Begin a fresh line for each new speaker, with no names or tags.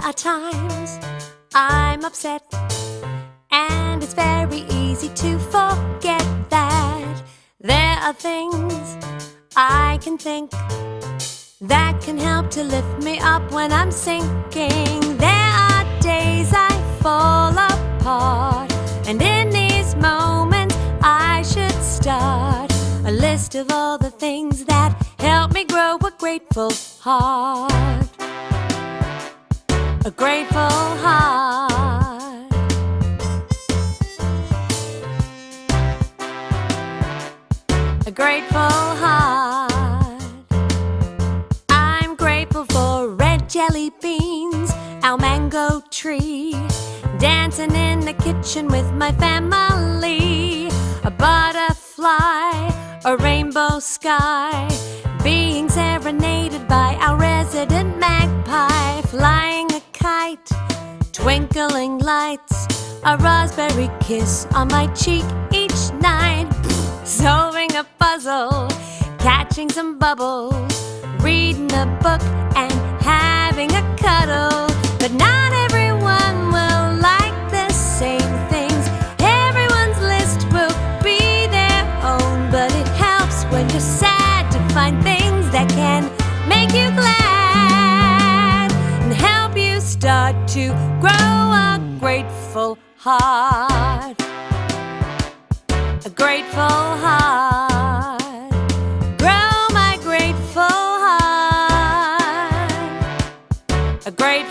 are times I'm upset, and it's very easy to forget that there are things I can think that can help to lift me up when I'm sinking. There are days I fall apart, and in these moments I should start a list of all the things that help me grow a grateful heart. A grateful heart. A grateful heart. I'm grateful for red jelly beans, our mango tree, dancing in the kitchen with my family, a butterfly, a rainbow sky, being serenaded by our resident magpie, flying a kite, twinkling lights, a raspberry kiss on my cheek each night, solving a puzzle, catching some bubbles, reading a book and having a cuddle. But not everyone will like the same things. Everyone's list will be their own, but it helps when you're sad to find things that can make you glad and help you start to grow a grateful heart. A grateful heart. Grow my grateful heart. A grateful